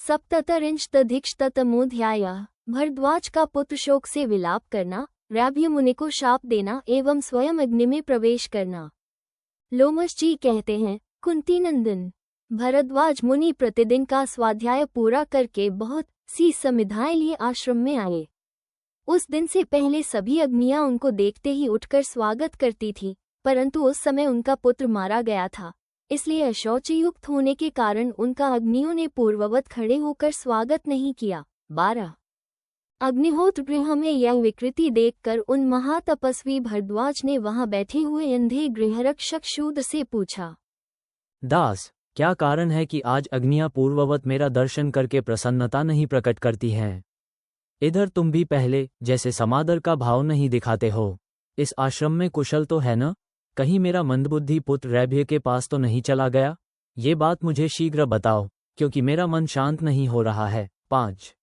सप्ततरिंशदधिकशतमोऽध्यायः। भरद्वाज का पुत्र शोक से विलाप करना, रैभ्य मुनि को शाप देना एवं स्वयं अग्नि में प्रवेश करना। लोमश जी कहते हैं, कुंती नंदन भरद्वाज मुनि प्रतिदिन का स्वाध्याय पूरा करके बहुत सी समिधाएं लिए आश्रम में आए। उस दिन से पहले सभी अग्नियां उनको देखते ही उठकर स्वागत करती थी, परंतु उस समय उनका पुत्र मारा गया था, इसलिए अशौचयुक्त होने के कारण उनका अग्नियों ने पूर्ववत खड़े होकर स्वागत नहीं किया। 12 अग्निहोत्र गृह में यह विकृति देखकर उन महातपस्वी भरद्वाज ने वहां बैठे हुए अंधे गृहरक्षक शूद्र से पूछा, दास, क्या कारण है कि आज अग्नियां पूर्ववत मेरा दर्शन करके प्रसन्नता नहीं प्रकट करती हैं? इधर तुम भी पहले जैसे समादर का भाव नहीं दिखाते हो। इस आश्रम में कुशल तो है न? कहीं मेरा मंदबुद्धि पुत्र रैभ्य के पास तो नहीं चला गया? ये बात मुझे शीघ्र बताओ, क्योंकि मेरा मन शांत नहीं हो रहा है। 5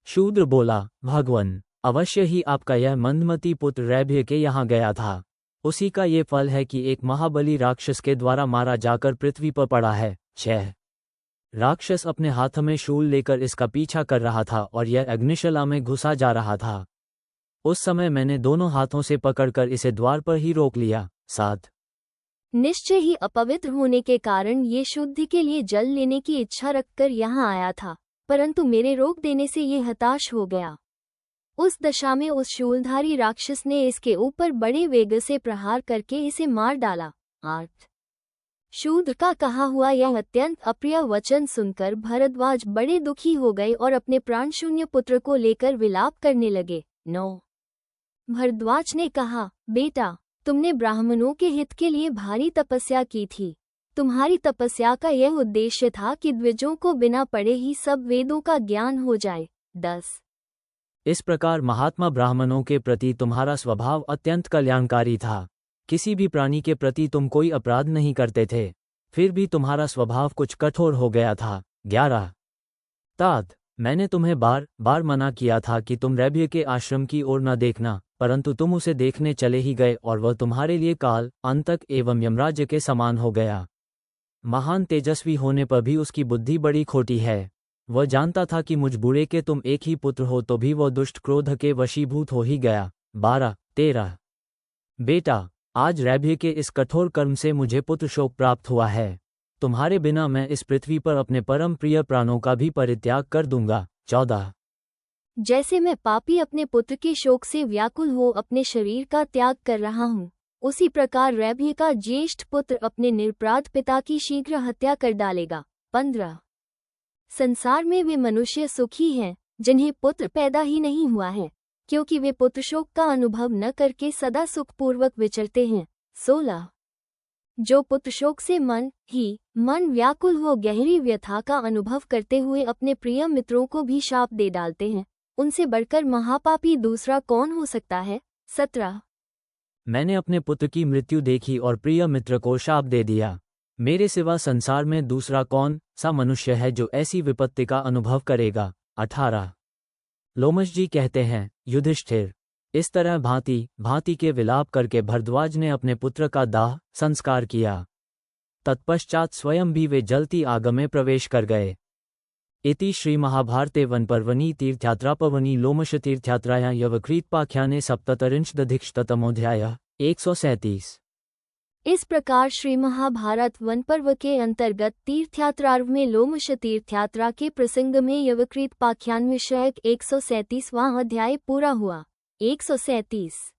शूद्र बोला, भगवन, अवश्य ही आपका यह मंदमती पुत्र रैभ्य के यहाँ गया था। उसी का ये फल है कि एक महाबली राक्षस के द्वारा मारा जाकर पृथ्वी पर पड़ा है। 6 राक्षस अपने हाथ में शूल लेकर इसका पीछा कर रहा था और यह अग्निशला में घुसा जा रहा था। उस समय मैंने दोनों हाथों से पकड़कर इसे द्वार पर ही रोक लिया। 7 निश्चय ही अपवित्र होने के कारण ये शुद्धि के लिए जल लेने की इच्छा रखकर यहाँ आया था, परंतु मेरे रोक देने से ये हताश हो गया। उस दशा में उस शूलधारी राक्षस ने इसके ऊपर बड़े वेग से प्रहार करके इसे मार डाला। 8 शूद्र का कहा हुआ यह अत्यंत अप्रिय वचन सुनकर भरद्वाज बड़े दुखी हो गए और अपने प्राणशून्य पुत्र को लेकर विलाप करने लगे। 9 भरद्वाज ने कहा, बेटा, तुमने ब्राह्मणों के हित के लिए भारी तपस्या की थी। तुम्हारी तपस्या का यह उद्देश्य था कि द्विजों को बिना पढ़े ही सब वेदों का ज्ञान हो जाए। 10 इस प्रकार महात्मा ब्राह्मणों के प्रति तुम्हारा स्वभाव अत्यंत कल्याणकारी था। किसी भी प्राणी के प्रति तुम कोई अपराध नहीं करते थे, फिर भी तुम्हारा स्वभाव कुछ कठोर हो गया था। 11 तात, मैंने तुम्हें बार बार मना किया था कि तुम रैभ्य के आश्रम की ओर न देखना, परंतु तुम उसे देखने चले ही गए और वह तुम्हारे लिए काल, अंतक एवं यमराज के समान हो गया। महान तेजस्वी होने पर भी उसकी बुद्धि बड़ी खोटी है। वह जानता था कि मुझ बूढ़े के तुम एक ही पुत्र हो, तो भी वह दुष्ट क्रोध के वशीभूत हो ही गया। 12-13 बेटा, आज रैभ्य के इस कठोर कर्म से मुझे पुत्र शोक प्राप्त हुआ है। तुम्हारे बिना मैं इस पृथ्वी पर अपने परम प्रिय प्राणों का भी परित्याग कर दूंगा। 14 जैसे मैं पापी अपने पुत्र के शोक से व्याकुल हो अपने शरीर का त्याग कर रहा हूँ, उसी प्रकार रैभ्य का ज्येष्ठ पुत्र अपने निरपराध पिता की शीघ्र हत्या कर डालेगा। 15 संसार में वे मनुष्य सुखी हैं जिन्हें पुत्र पैदा ही नहीं हुआ है, क्योंकि वे पुत्र शोक का अनुभव न करके सदा सुखपूर्वक विचरते हैं। 16 जो पुत्र शोक से मन व्याकुल हो गहरी व्यथा का अनुभव करते हुए अपने प्रिय मित्रों को भी शाप दे डालते हैं, उनसे बढ़कर महापापी दूसरा कौन हो सकता है। 17 मैंने अपने पुत्र की मृत्यु देखी और प्रिय मित्र को शाप दे दिया। मेरे सिवा संसार में दूसरा कौन सा मनुष्य है जो ऐसी विपत्ति का अनुभव करेगा। 18 लोमश जी कहते हैं, युधिष्ठिर, इस तरह भांति भांति के विलाप करके भरद्वाज ने अपने पुत्र का दाह संस्कार किया। तत्पश्चात स्वयं भी वे जलती आग में प्रवेश कर गए। इति श्री महाभारते वनपर्वणि तीर्थयात्रापवनि लोमश तीर्थयात्रायां यवक्रीतपाख्याने सप्ततरिंशदधिकशततमोऽध्यायः। 137 इस प्रकार श्री महाभारत वन पर्व के अंतर्गत तीर्थयात्रार्व में लोमश तीर्थयात्रा के प्रसंग में यवक्रीतपाख्यान विषयक 137वां अध्याय पूरा हुआ। 137